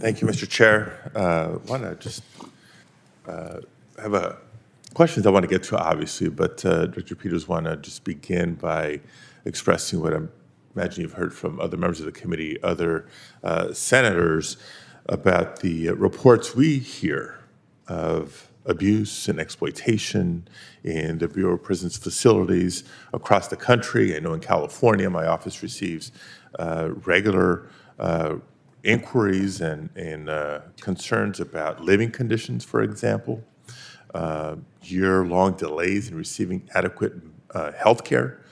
Thank you, Mr. Chair. Want to just have a questions I want to get to, obviously, but Director Peters, want to just begin by expressing what I imagine you've heard from other members of the committee, other senators, about the reports we hear of abuse and exploitation in the Bureau of Prisons facilities across the country. I know in California, my office receives regular inquiries and concerns about living conditions, for example, year-long delays in receiving adequate health care,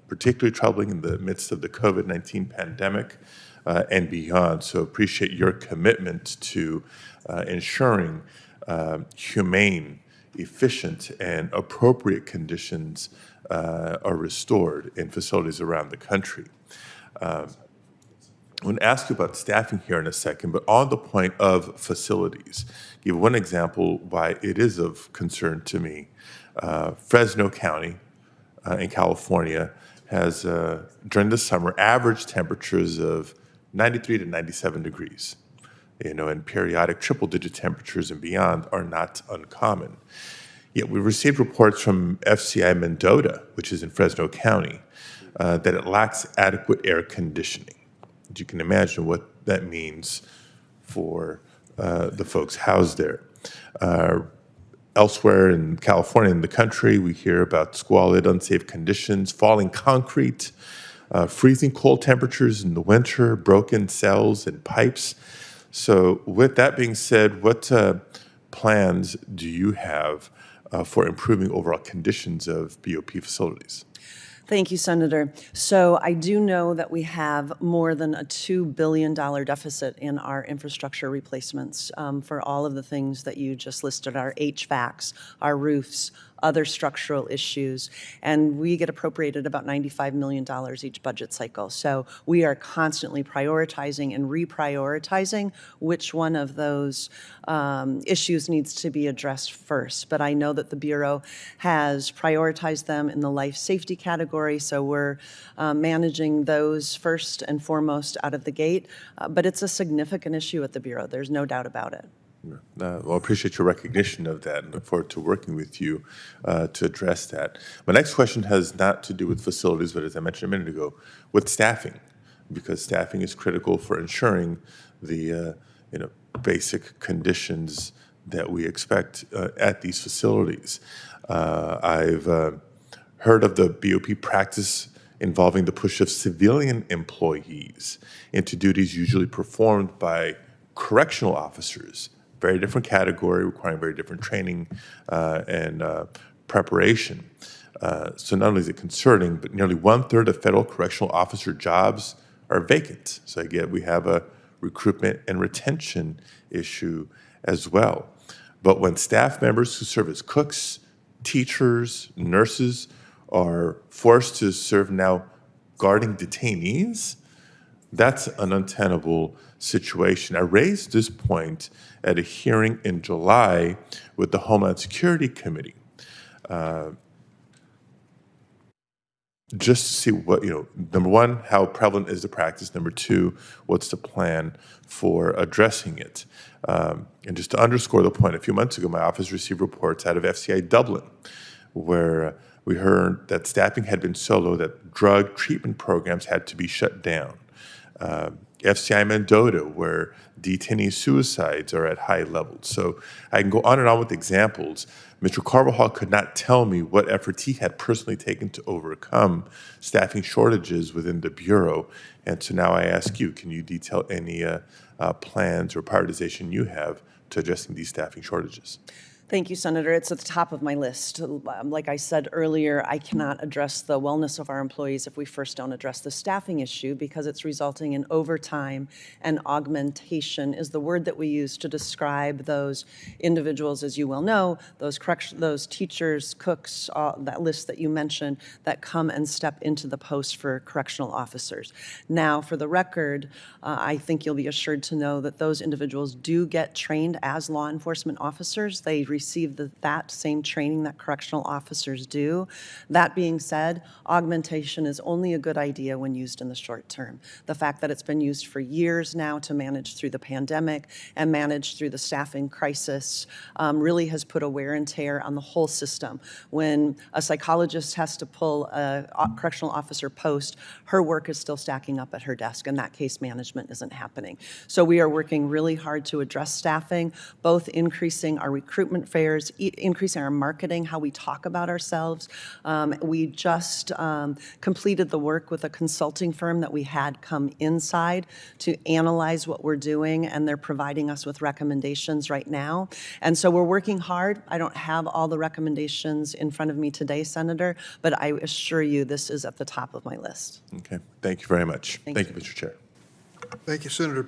particularly troubling in the midst of the COVID-19 pandemic and beyond. So appreciate your commitment to ensuring humane, efficient, and appropriate conditions are restored in facilities around the country. I'm going to ask you about staffing here in a second, but on the point of facilities, give one example why it is of concern to me. Fresno County in California has, during the summer, average temperatures of 93 to 97 degrees. And periodic triple-digit temperatures and beyond are not uncommon. Yet we received reports from FCI Mendota, which is in Fresno County, that it lacks adequate air conditioning. You can imagine what that means for the folks housed there. Elsewhere in California and the country, we hear about squalid, unsafe conditions, falling concrete, freezing cold temperatures in the winter, broken cells and pipes. So with that being said, what plans do you have for improving overall conditions of BOP facilities? Thank you, Senator. So I do know that we have more than a $2 billion deficit in our infrastructure replacements for all of the things that you just listed, our HVACs, our roofs, other structural issues, and we get appropriated about $95 million each budget cycle. So we are constantly prioritizing and reprioritizing which one of those issues needs to be addressed first. But I know that the Bureau has prioritized them in the life safety category, so we're managing those first and foremost out of the gate. But it's a significant issue at the Bureau. There's no doubt about it. Well, I appreciate your recognition of that and look forward to working with you to address that. My next question has not to do with facilities, but as I mentioned a minute ago, with staffing, because staffing is critical for ensuring the basic conditions that we expect at these facilities. I've heard of the BOP practice involving the push of civilian employees into duties usually performed by correctional officers. Very different category, requiring very different training and preparation. So not only is it concerning, but nearly 1/3 of federal correctional officer jobs are vacant. So again, we have a recruitment and retention issue as well. But when staff members who serve as cooks, teachers, nurses are forced to serve now guarding detainees, that's an untenable situation. I raised this point at a hearing in July with the Homeland Security Committee, just to see what, number one, how prevalent is the practice? Number two, what's the plan for addressing it? And just to underscore the point, a few months ago, my office received reports out of FCI Dublin, where we heard that staffing had been so low that drug treatment programs had to be shut down. FCI Mendota, where detainee suicides are at high levels. So I can go on and on with examples. Mr. Carvajal could not tell me what efforts he had personally taken to overcome staffing shortages within the Bureau. And so now I ask you, can you detail any plans or prioritization you have to addressing these staffing shortages? Thank you, Senator. It's at the top of my list. Like I said earlier, I cannot address the wellness of our employees if we first don't address the staffing issue, because it's resulting in overtime, and augmentation is the word that we use to describe those individuals, as you well know, those teachers, cooks, that list that you mentioned, that come and step into the post for correctional officers. Now, for the record, I think you'll be assured to know that those individuals do get trained as law enforcement officers. They receive that same training that correctional officers do. That being said, augmentation is only a good idea when used in the short term. The fact that it's been used for years now to manage through the pandemic and manage through the staffing crisis really has put a wear and tear on the whole system. When a psychologist has to pull a correctional officer post, her work is still stacking up at her desk, and that case management isn't happening. So we are working really hard to address staffing, both increasing our recruitment fairs, increasing our marketing, how we talk about ourselves. We just completed the work with a consulting firm that we had come inside to analyze what we're doing, and they're providing us with recommendations right now. And so we're working hard. I don't have all the recommendations in front of me today, Senator, but I assure you this is at the top of my list. Okay, thank you very much. Thank Thank you, Mr. Chair. Thank you, Senator